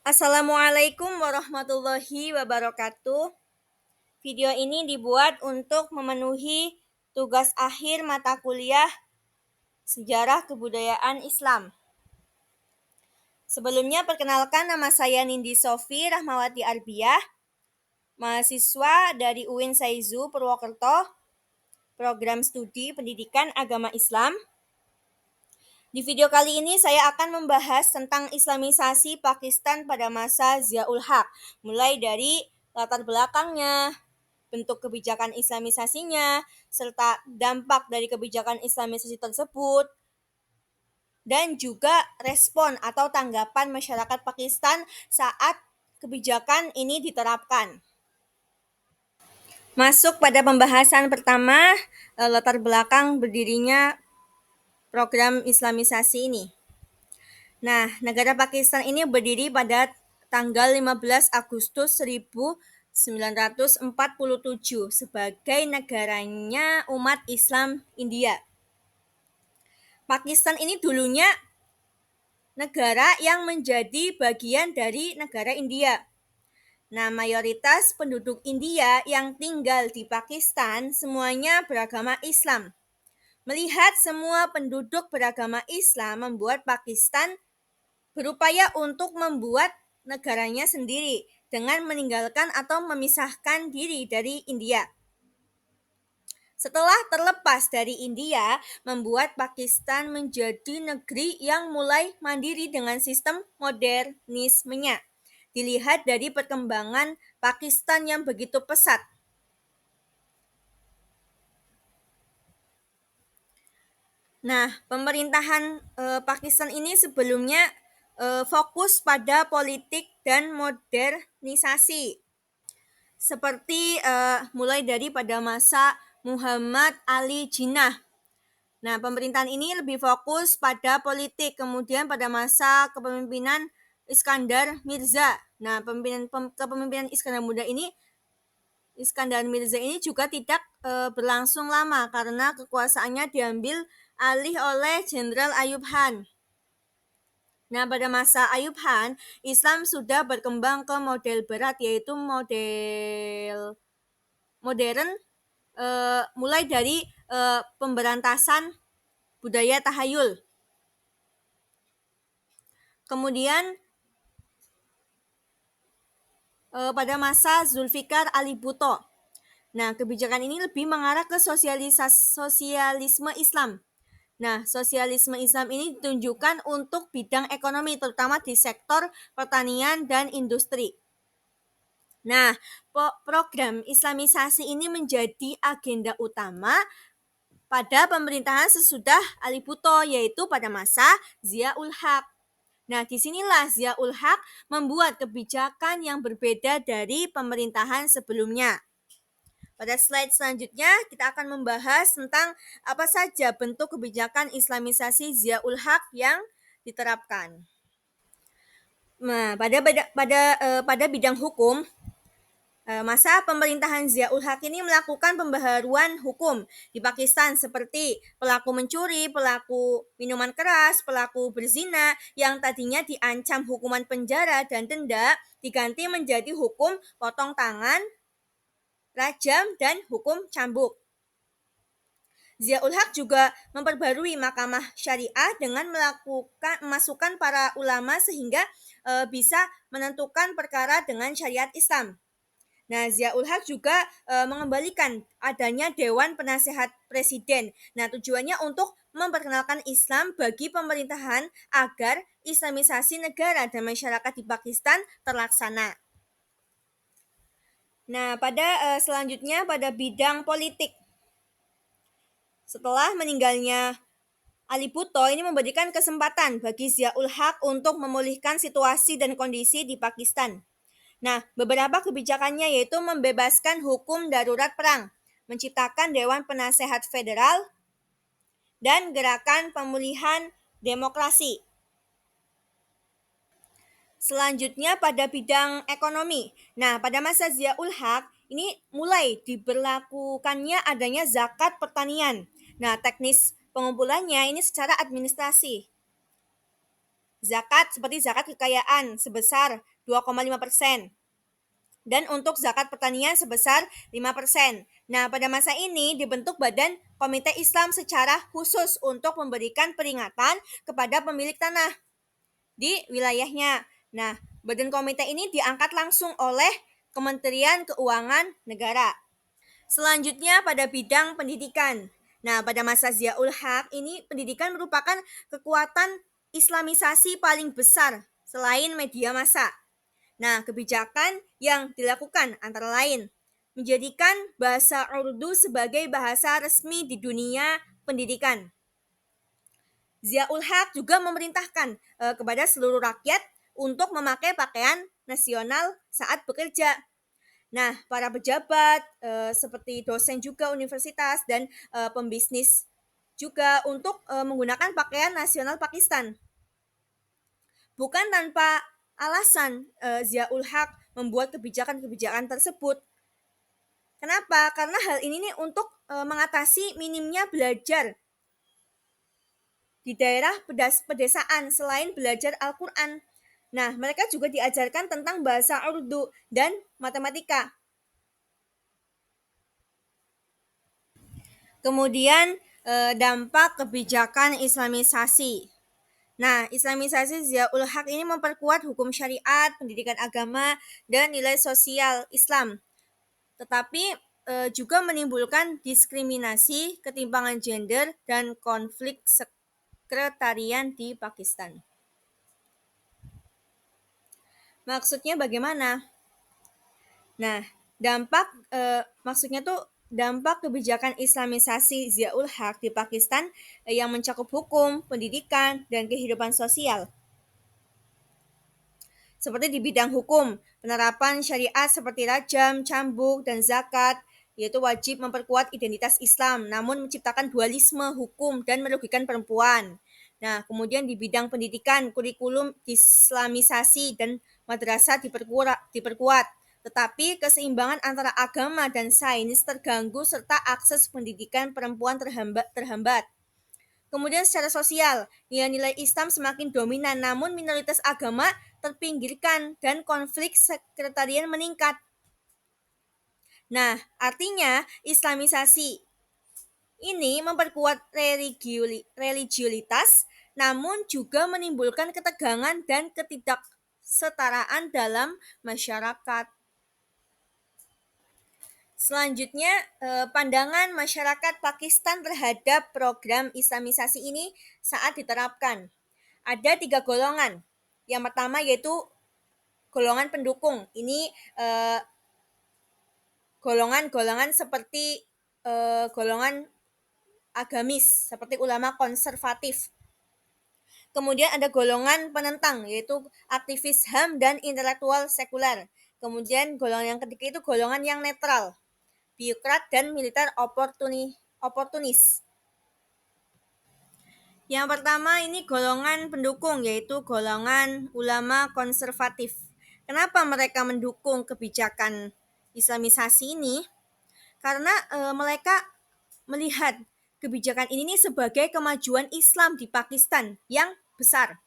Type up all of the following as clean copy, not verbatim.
Assalamualaikum warahmatullahi wabarakatuh. Video ini dibuat untuk memenuhi tugas akhir mata kuliah Sejarah Kebudayaan Islam. Sebelumnya perkenalkan, nama saya Nindi Sofi Rahmawati Arbiah, mahasiswa dari UIN Saizu Purwokerto, program studi Pendidikan Agama Islam. Di video kali ini saya akan membahas tentang Islamisasi Pakistan pada masa Zia-ul Haq, mulai dari latar belakangnya, bentuk kebijakan Islamisasinya, serta dampak dari kebijakan Islamisasi tersebut, dan juga respon atau tanggapan masyarakat Pakistan saat kebijakan ini diterapkan. Masuk pada pembahasan pertama, latar belakang berdirinya program Islamisasi ini. Nah, negara Pakistan ini berdiri pada tanggal 15 Agustus 1947 sebagai negaranya umat Islam India. Pakistan ini dulunya negara yang menjadi bagian dari negara India. Nah, mayoritas penduduk India yang tinggal di Pakistan semuanya beragama Islam. Melihat semua penduduk beragama Islam membuat Pakistan berupaya untuk membuat negaranya sendiri dengan meninggalkan atau memisahkan diri dari India. Setelah terlepas dari India, membuat Pakistan menjadi negeri yang mulai mandiri dengan sistem modernismenya. Dilihat dari perkembangan Pakistan yang begitu pesat. Nah, pemerintahan Pakistan ini sebelumnya fokus pada politik dan modernisasi. Seperti mulai dari pada masa Muhammad Ali Jinnah. Nah, pemerintahan ini lebih fokus pada politik. Kemudian pada masa kepemimpinan Iskandar Mirza. Nah, kepemimpinan Iskandar Mirza ini juga tidak berlangsung lama karena kekuasaannya diambil alih oleh Jenderal Ayub Khan. Nah, pada masa Ayub Khan, Islam sudah berkembang ke model barat, yaitu model modern, mulai dari pemberantasan budaya tahayul. Kemudian pada masa Zulfikar Ali Bhutto. Nah, kebijakan ini lebih mengarah ke sosialisme Islam. Nah, sosialisme Islam ini ditunjukkan untuk bidang ekonomi, terutama di sektor pertanian dan industri. Nah, program Islamisasi ini menjadi agenda utama pada pemerintahan sesudah Ali Bhutto, yaitu pada masa Zia-ul Haq. Nah, disinilah Zia-ul Haq membuat kebijakan yang berbeda dari pemerintahan sebelumnya. Pada slide selanjutnya, kita akan membahas tentang apa saja bentuk kebijakan Islamisasi Zia-ul Haq yang diterapkan. Nah, pada bidang hukum, masa pemerintahan Zia-ul Haq ini melakukan pembaharuan hukum di Pakistan seperti pelaku mencuri, pelaku minuman keras, pelaku berzina yang tadinya diancam hukuman penjara dan denda diganti menjadi hukum potong tangan, rajam, dan hukum cambuk. Zia-ul Haq juga memperbarui mahkamah syariah dengan memasukkan para ulama sehingga bisa menentukan perkara dengan syariat Islam. Nah, Zia-ul Haq juga mengembalikan adanya Dewan Penasehat Presiden. Nah, tujuannya untuk memperkenalkan Islam bagi pemerintahan agar Islamisasi negara dan masyarakat di Pakistan terlaksana. Nah, selanjutnya pada bidang politik. Setelah meninggalnya Ali Bhutto ini memberikan kesempatan bagi Zia-ul Haq untuk memulihkan situasi dan kondisi di Pakistan. Nah, beberapa kebijakannya yaitu membebaskan hukum darurat perang, menciptakan Dewan Penasehat Federal, dan gerakan pemulihan demokrasi. Selanjutnya pada bidang ekonomi. Nah, pada masa Zia-ul Haq ini mulai diberlakukannya adanya zakat pertanian. Nah, teknis pengumpulannya ini secara administrasi. zakat seperti zakat kekayaan sebesar 2,5%. Dan untuk zakat pertanian sebesar 5%. Nah, pada masa ini dibentuk Badan Komite Islam secara khusus untuk memberikan peringatan kepada pemilik tanah di wilayahnya. Nah, Badan Komite ini diangkat langsung oleh Kementerian Keuangan Negara. Selanjutnya pada bidang pendidikan. Nah, pada masa Ziaul Haq ini pendidikan merupakan kekuatan Islamisasi paling besar selain media massa. Nah, kebijakan yang dilakukan antara lain menjadikan bahasa Urdu sebagai bahasa resmi di dunia pendidikan. Ziaul Haq juga memerintahkan kepada seluruh rakyat untuk memakai pakaian nasional saat bekerja. Nah, para pejabat seperti dosen juga universitas dan pembisnis juga untuk menggunakan pakaian nasional Pakistan. Bukan tanpa alasan Ziaul Haq membuat kebijakan-kebijakan tersebut. Kenapa? Karena hal ini nih untuk mengatasi minimnya belajar di daerah pedesaan selain belajar Al-Quran. Nah, mereka juga diajarkan tentang bahasa Urdu dan matematika. Kemudian dampak kebijakan Islamisasi. Nah, Islamisasi Ziaul Haq ini memperkuat hukum syariat, pendidikan agama, dan nilai sosial Islam. Tetapi juga menimbulkan diskriminasi, ketimpangan gender, dan konflik sekretarian di Pakistan. Maksudnya bagaimana? Nah, maksudnya tuh dampak kebijakan Islamisasi Ziaul Haq di Pakistan yang mencakup hukum, pendidikan, dan kehidupan sosial. Seperti di bidang hukum, penerapan syariat seperti rajam, cambuk, dan zakat, yaitu wajib memperkuat identitas Islam, namun menciptakan dualisme hukum dan merugikan perempuan. Nah, kemudian di bidang pendidikan, kurikulum Islamisasi dan madrasah diperkuat, tetapi keseimbangan antara agama dan sains terganggu serta akses pendidikan perempuan terhambat. Kemudian secara sosial, nilai-nilai Islam semakin dominan namun minoritas agama terpinggirkan dan konflik sekretarian meningkat. Nah, artinya Islamisasi ini memperkuat religiulitas namun juga menimbulkan ketegangan dan ketidaksetaraan dalam masyarakat. Selanjutnya, pandangan masyarakat Pakistan terhadap program Islamisasi ini saat diterapkan. Ada 3 golongan. Yang pertama yaitu golongan pendukung. Ini golongan-golongan seperti golongan agamis, seperti ulama konservatif. Kemudian ada golongan penentang, yaitu aktivis HAM dan intelektual sekuler. Kemudian golongan yang ketiga itu golongan yang netral, birokrat dan militer oportunis. Yang pertama ini golongan pendukung, yaitu golongan ulama konservatif. Kenapa mereka mendukung kebijakan Islamisasi ini? Karena mereka melihat kebijakan ini sebagai kemajuan Islam di Pakistan yang besar.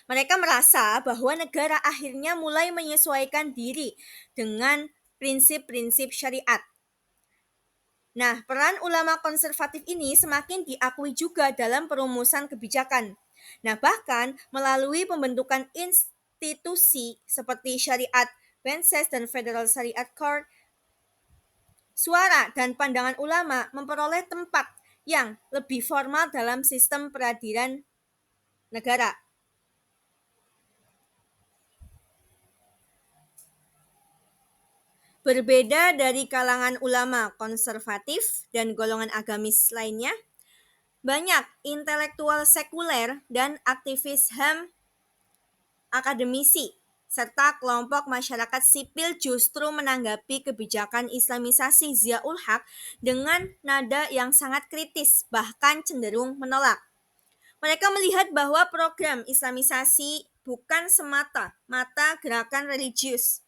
Mereka merasa bahwa negara akhirnya mulai menyesuaikan diri dengan prinsip-prinsip syariat. Nah, peran ulama konservatif ini semakin diakui juga dalam perumusan kebijakan. Nah, bahkan melalui pembentukan institusi seperti Syariat Benses dan Federal Syariat Court, suara dan pandangan ulama memperoleh tempat yang lebih formal dalam sistem peradilan negara. Berbeda dari kalangan ulama konservatif dan golongan agamis lainnya, banyak intelektual sekuler dan aktivis HAM, akademisi, serta kelompok masyarakat sipil justru menanggapi kebijakan Islamisasi Ziaul Haq dengan nada yang sangat kritis, bahkan cenderung menolak. Mereka melihat bahwa program Islamisasi bukan semata-mata gerakan religius,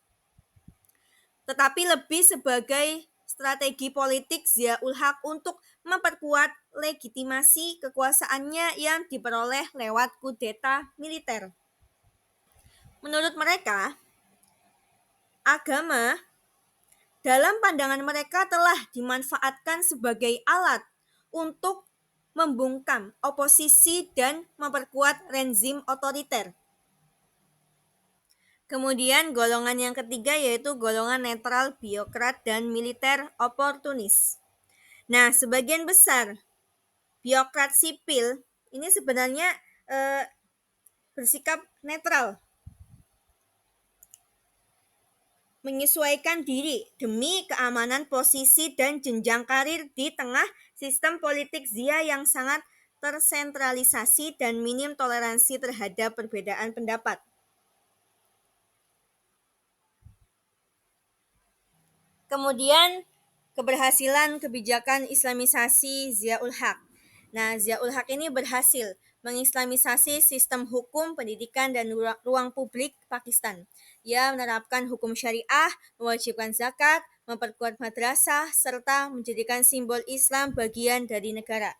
tetapi lebih sebagai strategi politik Zia-ul Haq untuk memperkuat legitimasi kekuasaannya yang diperoleh lewat kudeta militer. Menurut mereka, agama dalam pandangan mereka telah dimanfaatkan sebagai alat untuk membungkam oposisi dan memperkuat rezim otoriter. Kemudian golongan yang ketiga yaitu golongan netral, biokrat, dan militer oportunis. Nah, sebagian besar biokrat sipil ini sebenarnya bersikap netral, menyesuaikan diri demi keamanan posisi dan jenjang karir di tengah sistem politik Zia yang sangat tersentralisasi dan minim toleransi terhadap perbedaan pendapat. Kemudian keberhasilan kebijakan Islamisasi Zia-ul Haq. Nah, Zia-ul Haq ini berhasil mengislamisasi sistem hukum, pendidikan, dan ruang publik Pakistan. Ia menerapkan hukum syariah, mewajibkan zakat, memperkuat madrasah, serta menjadikan simbol Islam bagian dari negara.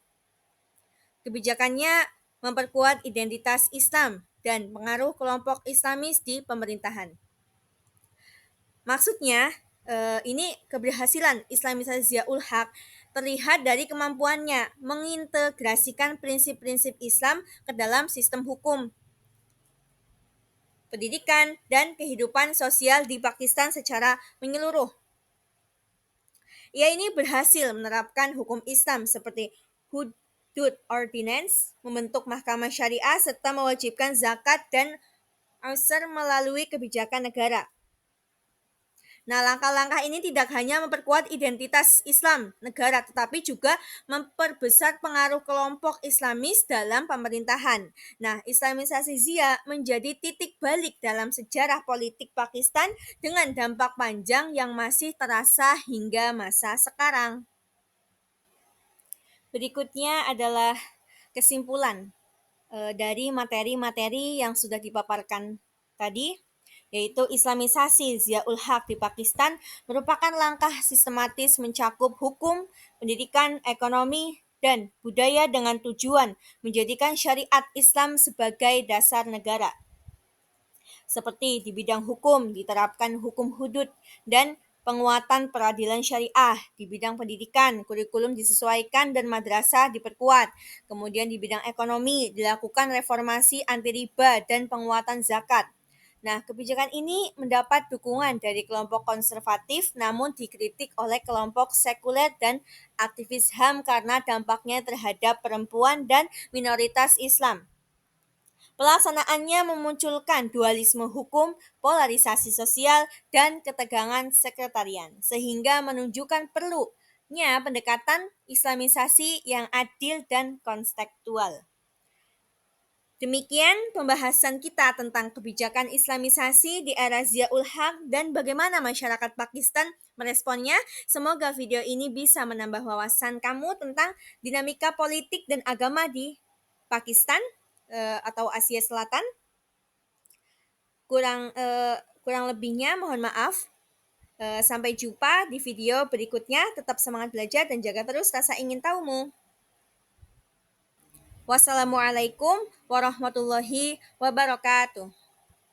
Kebijakannya memperkuat identitas Islam dan pengaruh kelompok Islamis di pemerintahan. Maksudnya, ini keberhasilan Islamisasi Zia-ul Haq terlihat dari kemampuannya mengintegrasikan prinsip-prinsip Islam ke dalam sistem hukum, pendidikan, dan kehidupan sosial di Pakistan secara menyeluruh. Ia ini berhasil menerapkan hukum Islam seperti Hudud Ordinance, membentuk mahkamah syariah, serta mewajibkan zakat dan asar melalui kebijakan negara. Nah, langkah-langkah ini tidak hanya memperkuat identitas Islam negara, tetapi juga memperbesar pengaruh kelompok Islamis dalam pemerintahan. Nah, Islamisasi Zia menjadi titik balik dalam sejarah politik Pakistan dengan dampak panjang yang masih terasa hingga masa sekarang. Berikutnya adalah kesimpulan dari materi-materi yang sudah dipaparkan tadi, yaitu Islamisasi Zia-ul Haq di Pakistan merupakan langkah sistematis mencakup hukum, pendidikan, ekonomi, dan budaya dengan tujuan menjadikan syariat Islam sebagai dasar negara. Seperti di bidang hukum diterapkan hukum hudud dan penguatan peradilan syariah. Di bidang pendidikan, kurikulum disesuaikan dan madrasah diperkuat. Kemudian di bidang ekonomi dilakukan reformasi anti riba dan penguatan zakat. Nah, kebijakan ini mendapat dukungan dari kelompok konservatif namun dikritik oleh kelompok sekuler dan aktivis HAM karena dampaknya terhadap perempuan dan minoritas Islam. Pelaksanaannya memunculkan dualisme hukum, polarisasi sosial, dan ketegangan sekretarian, sehingga menunjukkan perlunya pendekatan Islamisasi yang adil dan kontekstual. Demikian pembahasan kita tentang kebijakan Islamisasi di era Zia-ul Haq dan bagaimana masyarakat Pakistan meresponnya. Semoga video ini bisa menambah wawasan kamu tentang dinamika politik dan agama di Pakistan atau Asia Selatan. Kurang lebihnya mohon maaf. Sampai jumpa di video berikutnya. Tetap semangat belajar dan jaga terus rasa ingin tahumu. Wassalamualaikum warahmatullahi wabarakatuh.